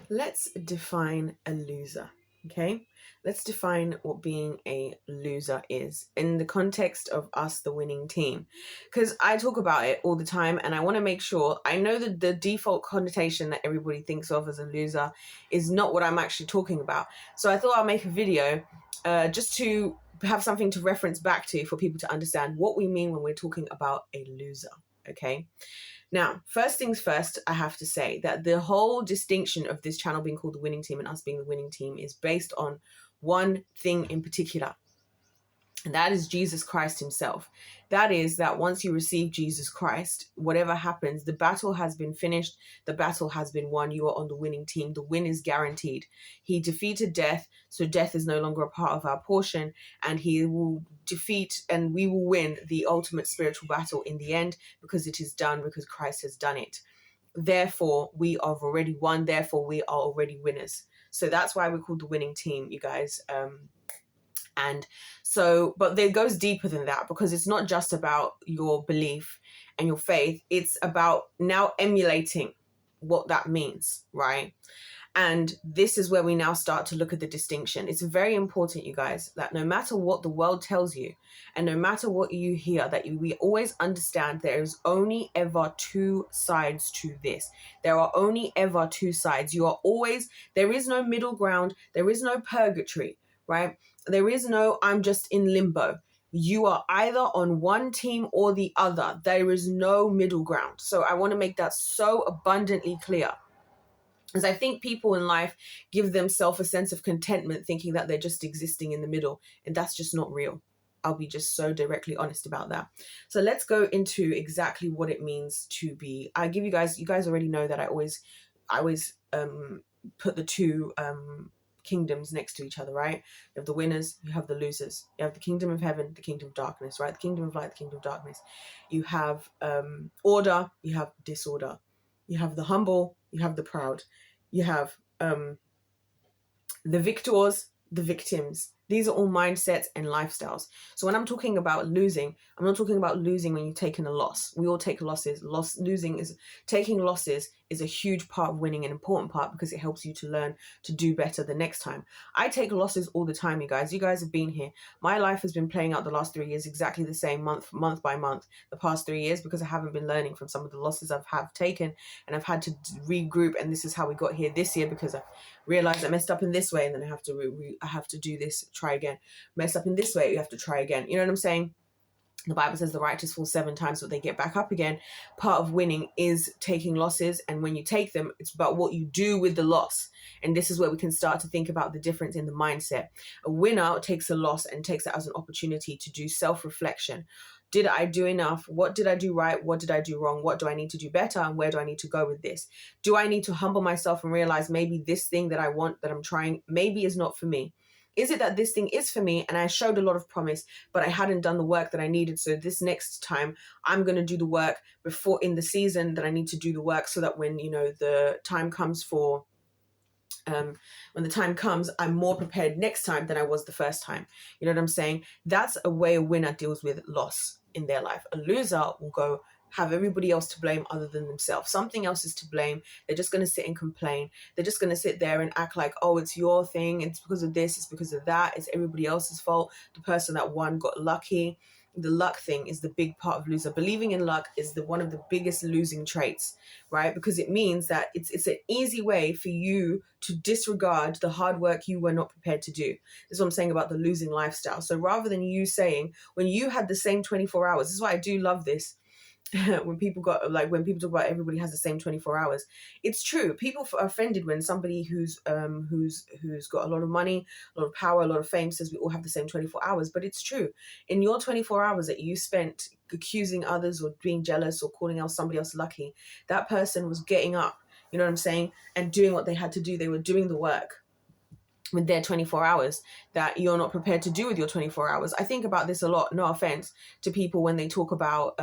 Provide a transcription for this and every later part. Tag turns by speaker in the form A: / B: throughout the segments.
A: Let's define a loser, okay? Let's define what being a loser is in the context of us, the winning team. Because I talk about it all the time and I want to make sure I know that the default connotation that everybody thinks of as a loser is not what I'm actually talking about. So I thought I'll make a video just to have something to reference back to for people to understand what we mean when we're talking about a loser, okay? Now, first things first, I have to say that the whole distinction of this channel being called the winning team and us being the winning team is based on one thing in particular. And that is Jesus Christ himself. That is that once you receive Jesus Christ, whatever happens, the battle has been finished. The battle has been won. You are on the winning team. The win is guaranteed. He defeated death. So death is no longer a part of our portion. And he will defeat and we will win the ultimate spiritual battle in the end because it is done, because Christ has done it. Therefore, we have already won. Therefore, we are already winners. So that's why we're called the winning team, you guys. And so, but it goes deeper than that because it's not just about your belief and your faith. It's about now emulating what that means, right? And this is where we now start to look at the distinction. It's very important, you guys, that no matter what the world tells you and no matter what you hear, we always understand there is only ever two sides to this. There are only ever two sides. There is no middle ground. There is no purgatory, right? There is no, I'm just in limbo. You are either on one team or the other. There is no middle ground. So I want to make that so abundantly clear. Because I think people in life give themselves a sense of contentment thinking that they're just existing in the middle. And that's just not real. I'll be just so directly honest about that. So let's go into exactly what it means to be. You guys already know that I always put the two kingdoms next to each other, right? You have the winners, you have the losers. You have the kingdom of heaven, the kingdom of darkness, right? The kingdom of light, the kingdom of darkness. You have order, you have disorder. You have the humble, you have the proud. You have the victors, the victims. These are all mindsets and lifestyles. So when I'm talking about losing, I'm not talking about losing when you've taken a loss. We all take losses. Taking losses is a huge part of winning, an important part, because it helps you to learn to do better the next time. I take losses all the time, you guys. You guys have been here. My life has been playing out the last 3 years exactly the same, month by month, the past 3 years, because I haven't been learning from some of the losses have taken, and I've had to regroup. And this is how we got here this year, because I realized I messed up in this way, and then I have to do this, try again. Mess up in this way, you have to try again. You know what I'm saying? The Bible says the righteous fall 7 times, but they get back up again. Part of winning is taking losses. And when you take them, it's about what you do with the loss. And this is where we can start to think about the difference in the mindset. A winner takes a loss and takes it as an opportunity to do self-reflection. Did I do enough? What did I do right? What did I do wrong? What do I need to do better? And where do I need to go with this? Do I need to humble myself and realize maybe this thing that I want, that I'm trying, maybe is not for me? Is it that this thing is for me and I showed a lot of promise, but I hadn't done the work that I needed? So this next time I'm going to do the work before in the season that I need to do the work, so that when, the time comes I'm more prepared next time than I was the first time. You know what I'm saying? That's a way a winner deals with loss in their life. A loser will go have everybody else to blame other than themselves. Something else is to blame. They're just going to sit and complain. They're just going to sit there and act like, oh, it's your thing. It's because of this. It's because of that. It's everybody else's fault. The person that won got lucky. The luck thing is the big part of loser. Believing in luck is one of the biggest losing traits, right? Because it means that it's an easy way for you to disregard the hard work you were not prepared to do. This is what I'm saying about the losing lifestyle. So rather than you saying, when you had the same 24 hours, this is why I do love this. when people talk about everybody has the same 24 hours, it's true. People are offended when somebody who's got a lot of money, a lot of power, a lot of fame says we all have the same 24 hours. But it's true. In your 24 hours that you spent accusing others or being jealous or calling out somebody else lucky, that person was getting up, you know what I'm saying, and doing what they had to do. They were doing the work. with their 24 hours that you're not prepared to do with your 24 hours. I think about this a lot, no offense to people when they talk about,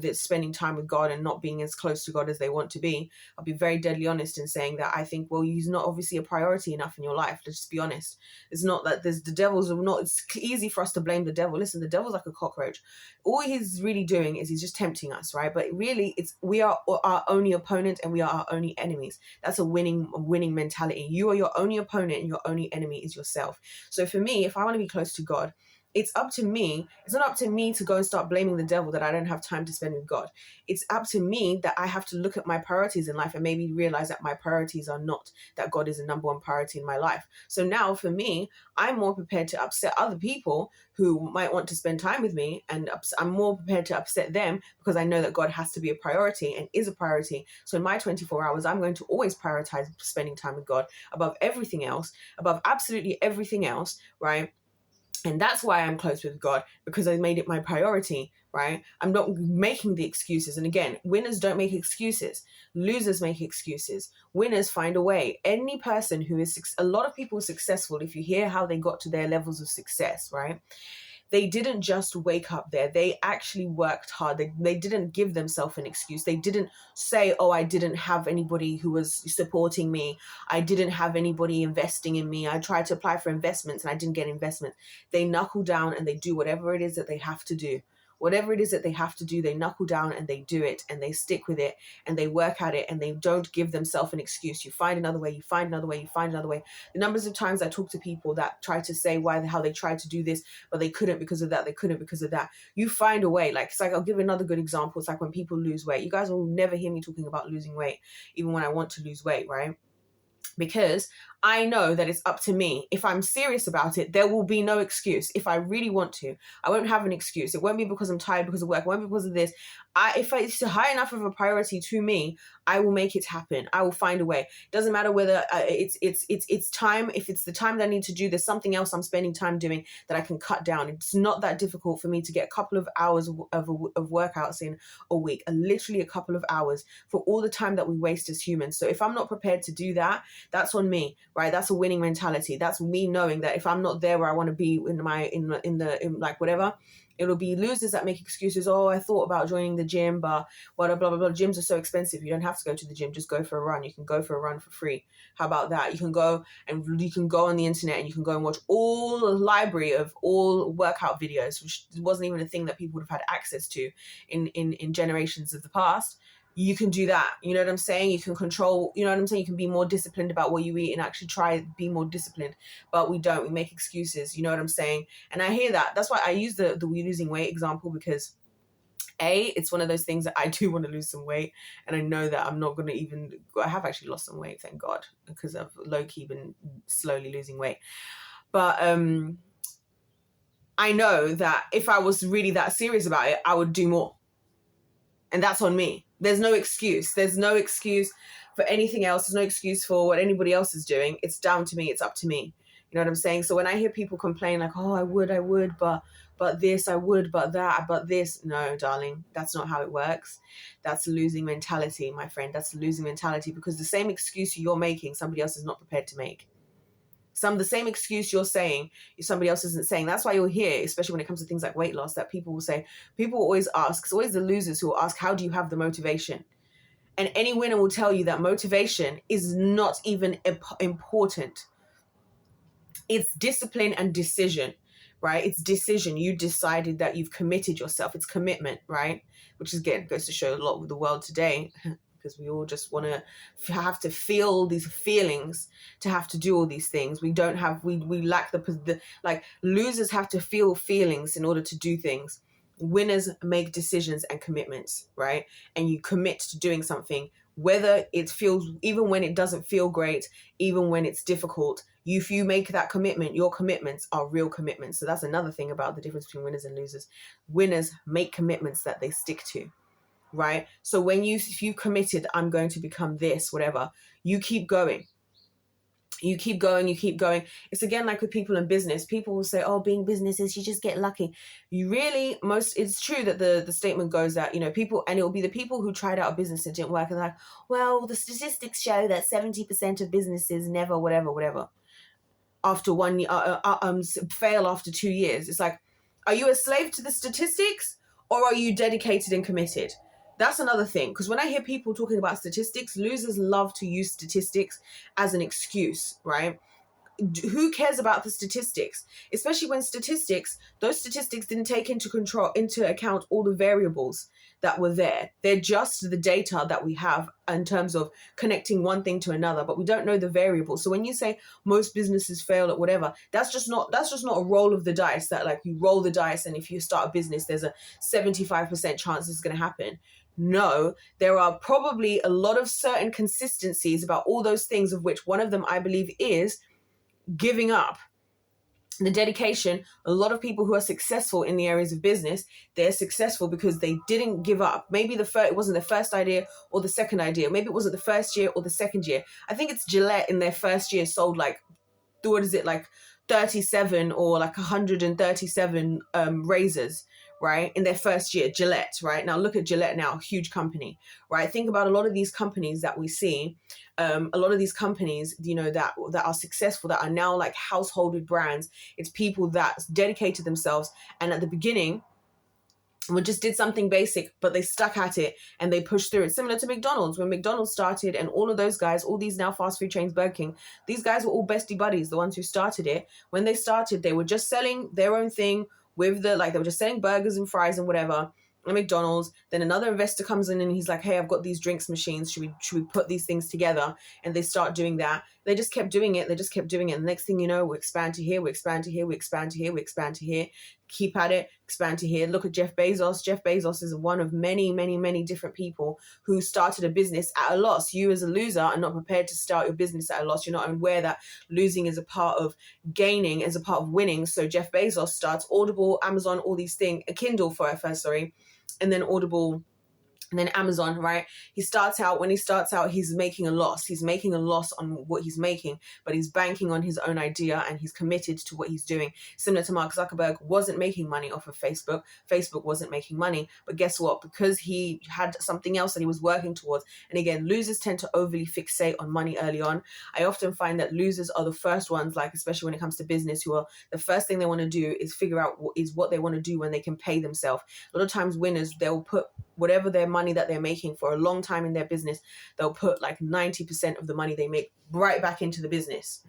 A: this spending time with God and not being as close to God as they want to be. I'll be very deadly honest in saying that I think, well, he's not obviously a priority enough in your life. Let's just be honest. It's not that the devil's not, it's easy for us to blame the devil. Listen, the devil's like a cockroach. All he's really doing is he's just tempting us, right? But really we are our only opponent and we are our only enemies. That's a winning mentality. You are your only opponent and your only enemy is yourself. So for me, if I want to be close to God, it's up to me. It's not up to me to go and start blaming the devil that I don't have time to spend with God. It's up to me that I have to look at my priorities in life and maybe realize that my priorities are not that God is the number one priority in my life. So now for me, I'm more prepared to upset other people who might want to spend time with me, and I'm more prepared to upset them because I know that God has to be a priority and is a priority. So in my 24 hours, I'm going to always prioritize spending time with God above everything else, above absolutely everything else, right? And that's why I'm close with God, because I made it my priority, right? I'm not making the excuses. And again, winners don't make excuses. Losers make excuses. Winners find a way. Any person who is, a lot of people successful, if you hear how they got to their levels of success, right? They didn't just wake up there. They actually worked hard. They didn't give themselves an excuse. They didn't say, oh, I didn't have anybody who was supporting me. I didn't have anybody investing in me. I tried to apply for investments and I didn't get investment. They knuckle down and they do whatever it is that they have to do. Whatever it is that they have to do, they knuckle down and they do it and they stick with it and they work at it and they don't give themselves an excuse. You find another way, you find another way, you find another way. The numbers of times I talk to people that try to say how they tried to do this, but they couldn't because of that, they couldn't because of that. You find a way. Like, it's like, I'll give another good example. It's like when people lose weight. You guys will never hear me talking about losing weight, even when I want to lose weight, right? Because I know that it's up to me. If I'm serious about it, there will be no excuse. If I really want to, I won't have an excuse. It won't be because I'm tired because of work. It won't be because of this. If it's high enough of a priority to me, I will make it happen. I will find a way. It doesn't matter whether it's time. If it's the time that I need to do, there's something else I'm spending time doing that I can cut down. It's not that difficult for me to get a couple of hours of workouts in a week, literally a couple of hours for all the time that we waste as humans. So if I'm not prepared to do that, that's on me, right? That's a winning mentality. That's me knowing that if I'm not there where I want to be in like whatever, it'll be losers that make excuses. Oh, I thought about joining the gym, but blah, blah, blah, blah. Gyms are so expensive. You don't have to go to the gym. Just go for a run. You can go for a run for free. How about that? You can go on the internet and you can go and watch all the library of all workout videos, which wasn't even a thing that people would have had access to in generations of the past. You can do that. You know what I'm saying? You can control, you know what I'm saying? You can be more disciplined about what you eat and actually try be more disciplined. But we don't. We make excuses. You know what I'm saying? And I hear that. That's why I use the losing weight example, because it's one of those things that I do want to lose some weight. And I know that I'm not going to I have actually lost some weight, thank God, because I've low-key been slowly losing weight. But I know that if I was really that serious about it, I would do more. And that's on me. There's no excuse. There's no excuse for anything else. There's no excuse for what anybody else is doing. It's down to me. It's up to me. You know what I'm saying? So when I hear people complain like, oh, I would, but this, I would, but that, but this. No, darling, that's not how it works. That's a losing mentality, my friend. That's a losing mentality, because the same excuse you're making, somebody else is not prepared to make. The same excuse you're saying, somebody else isn't saying. That's why you'll hear, especially when it comes to things like weight loss, that people always ask, it's always the losers who will ask, how do you have the motivation? And any winner will tell you that motivation is not even important. It's discipline and decision, right? It's decision. You decided that you've committed yourself. It's commitment, right? Which is, again, goes to show a lot with the world today. Because we all just want to have to feel these feelings to have to do all these things. We don't have, we lack the like, losers have to feel feelings in order to do things. Winners make decisions and commitments, right? And you commit to doing something, whether it feels, even when it doesn't feel great, even when it's difficult. If you make that commitment, your commitments are real commitments. So that's another thing about the difference between winners and losers. Winners make commitments that they stick to. Right? So if you committed, I'm going to become this, whatever, you keep going. You keep going. It's again like with people in business. People will say, oh, being businesses, you just get lucky. It's true that the statement goes that, people, and it will be the people who tried out a business and didn't work, and like, well, the statistics show that 70% of businesses never, whatever. after 1 year, fail after 2 years. It's like, are you a slave to the statistics, or are you dedicated and committed? That's another thing, because when I hear people talking about statistics, losers love to use statistics as an excuse, right? Who cares about the statistics, especially when those statistics didn't take into account all the variables that were there. They're just the data that we have in terms of connecting one thing to another, but we don't know the variables. So when you say most businesses fail at whatever, that's just not a roll of the dice, that like you roll the dice and if you start a business there's a 75% chance it's going to happen. No, there are probably a lot of certain consistencies about all those things, of which one of them I believe is giving up. The dedication. A lot of people who are successful in the areas of business, they're successful because they didn't give up. Maybe it wasn't the first idea or the second idea. Maybe it wasn't the first year or the second year. I think it's Gillette in their first year sold like, what is it, like 37 or like 137 razors, right, in their first year. Gillette, right? Now look at Gillette now, huge company, right? Think about a lot of these companies that we see, a lot of these companies, you know, that are successful, that are now like householded brands. It's people that dedicated themselves, and at the beginning we just did something basic, but they stuck at it and they pushed through it. Similar to McDonald's. When McDonald's started, and all of those guys, all these now fast food chains, Burger King, these guys were all bestie buddies, the ones who started it. When they started, they were just selling their own thing with they were just selling burgers and fries and whatever at McDonald's. Then another investor comes in and he's like, hey, I've got these drinks machines. Should we put these things together? And they start doing that. They just kept doing it. The next thing you know, we expand to here, we expand to here, we expand to here, we expand to here. Keep at it, expand to here. Look at Jeff Bezos. Jeff Bezos is one of many, many, many different people who started a business at a loss. You as a loser are not prepared to start your business at a loss. You're not aware that losing is a part of gaining, is a part of winning. So Jeff Bezos starts Audible, Amazon, all these things, Kindle first, and then Audible, and then Amazon, right? When he starts out, he's making a loss. He's making a loss on what he's making, but he's banking on his own idea and he's committed to what he's doing. Similar to Mark Zuckerberg wasn't making money off of Facebook. Facebook wasn't making money, but guess what? Because he had something else that he was working towards. And again, losers tend to overly fixate on money early on. I often find that losers are the first ones, like especially when it comes to business, who are the first thing they want to do is figure out what they want to do when they can pay themselves. A lot of times winners, they'll put whatever their money that they're making for a long time in their business, they'll put like 90% of the money they make right back into the business.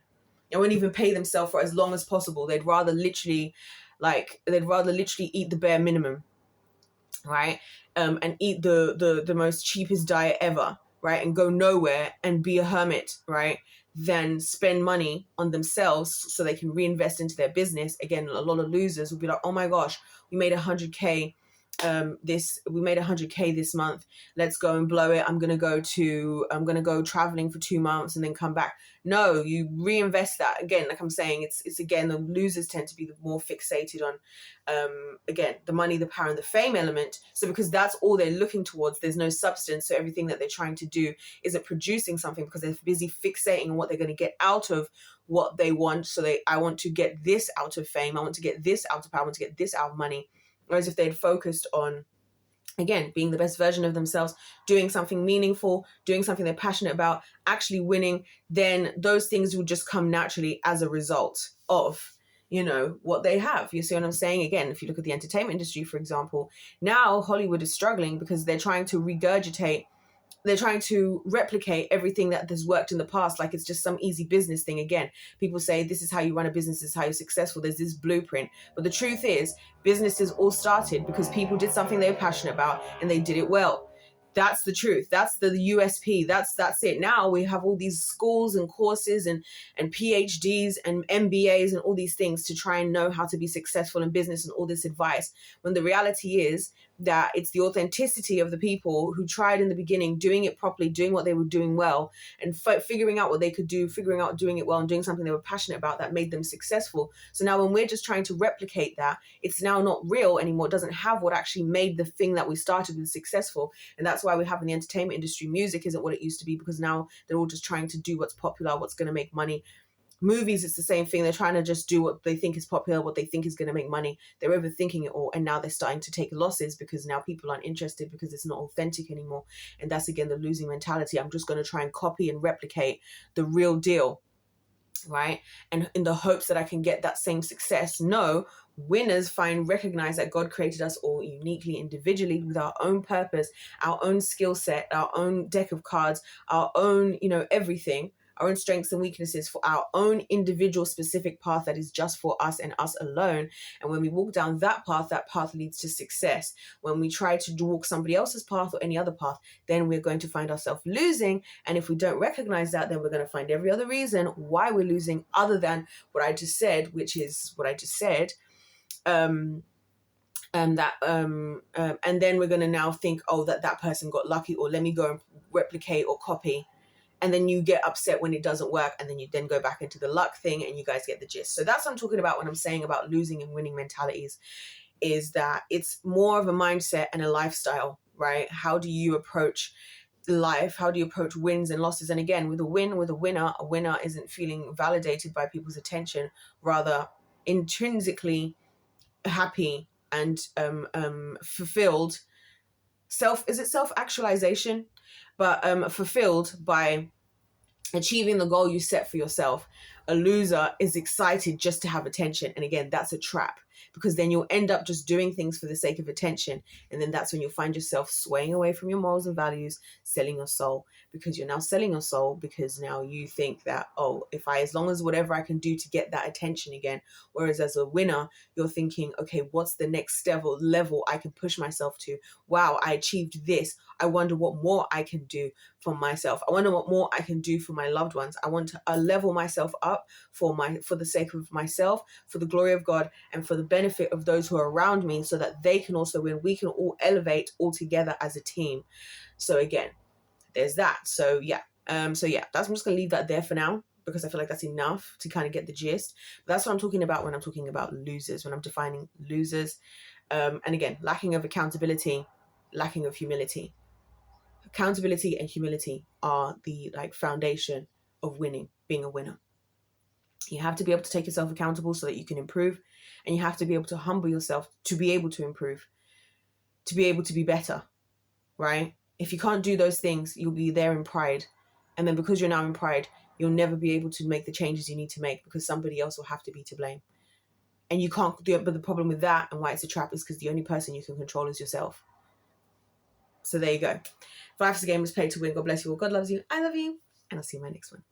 A: They won't even pay themselves for as long as possible. They'd rather literally eat the bare minimum, right? And eat the most cheapest diet ever, right? And go nowhere and be a hermit, right? Than spend money on themselves so they can reinvest into their business. Again, a lot of losers will be like, oh my gosh, we made 100K this month. Let's go and blow it. I'm gonna go traveling for 2 months and then come back. No, you reinvest that. Again, like I'm saying, it's again, the losers tend to be the more fixated on again, the money, the power, and the fame element. So because that's all they're looking towards, there's no substance. So everything that they're trying to do isn't producing something because they're busy fixating on what they're going to get out of what they want. So I want to get this out of fame, I want to get this out of power, I want to get this out of money. Whereas if they'd focused on, again, being the best version of themselves, doing something meaningful, doing something they're passionate about, actually winning, then those things will just come naturally as a result of, you know, what they have. You see what I'm saying? Again, if you look at the entertainment industry, for example, now Hollywood is struggling because they're trying to replicate everything that has worked in the past, like it's just some easy business thing. Again, people say this is how you run a business, this is how you're successful, there's this blueprint. But the truth is, businesses all started because people did something they were passionate about and they did it well. That's the truth. That's the USP. That's it. Now we have all these schools and courses and PhDs and MBAs and all these things to try and know how to be successful in business and all this advice. When the reality is that it's the authenticity of the people who tried in the beginning, doing it properly, doing what they were doing well, and figuring out what they could do, figuring out doing it well and doing something they were passionate about that made them successful. So now when we're just trying to replicate that, it's now not real anymore. It doesn't have what actually made the thing that we started with successful. And that's why we have in the entertainment industry, music isn't what it used to be, because now they're all just trying to do what's popular, what's going to make money. Movies, it's the same thing. They're trying to just do what they think is popular, what they think is going to make money. They're overthinking it all, and now they're starting to take losses because now people aren't interested because it's not authentic anymore. And that's again the losing mentality. I'm just going to try and copy and replicate the real deal. right? And in the hopes that I can get that same success. No, winners recognize that God created us all uniquely, individually, with our own purpose, our own skill set, our own deck of cards, our own, everything, our own strengths and weaknesses, for our own individual specific path that is just for us and us alone. And when we walk down that path leads to success. When we try to walk somebody else's path or any other path, then we're going to find ourselves losing. And if we don't recognize that, then we're going to find every other reason why we're losing other than what I just said, which is what I just said. And then we're going to now think, oh, that person got lucky, or let me go and replicate or copy. And then you get upset when it doesn't work, and then you then go back into the luck thing, and you guys get the gist. So that's what I'm talking about when I'm saying about losing and winning mentalities, is that it's more of a mindset and a lifestyle, right? How do you approach life? How do you approach wins and losses? And again, with a winner isn't feeling validated by people's attention, rather intrinsically happy and fulfilled. Is it self-actualization? But fulfilled by achieving the goal you set for yourself. A loser is excited just to have attention. And again, that's a trap, because then you'll end up just doing things for the sake of attention. And then that's when you'll find yourself swaying away from your morals and values, selling your soul, because you're now selling your soul, because now you think that, oh, as long as whatever I can do to get that attention again. Whereas as a winner, you're thinking, okay, what's the next level I can push myself to? Wow, I achieved this. I wonder what more I can do for myself. I wonder what more I can do for my loved ones. I want to level myself up for the sake of myself, for the glory of God, and for the benefit of those who are around me, so that they can also win. We can all elevate all together as a team. So again, there's that. So yeah, I'm just gonna leave that there for now, because I feel like that's enough to kind of get the gist. But that's what I'm talking about when I'm talking about losers, when I'm defining losers. And again, lacking of accountability, lacking of humility. Accountability and humility are the foundation of winning, being a winner. You have to be able to take yourself accountable so that you can improve, and you have to be able to humble yourself to be able to improve, to be able to be better, right? If you can't do those things, you'll be there in pride. And then because you're now in pride, you'll never be able to make the changes you need to make, because somebody else will have to be to blame. And you can't do it. But the problem with that, and why it's a trap, is because the only person you can control is yourself. So there you go. 5 is a game was played to win. God bless you all. God loves you. I love you. And I'll see you in my next one.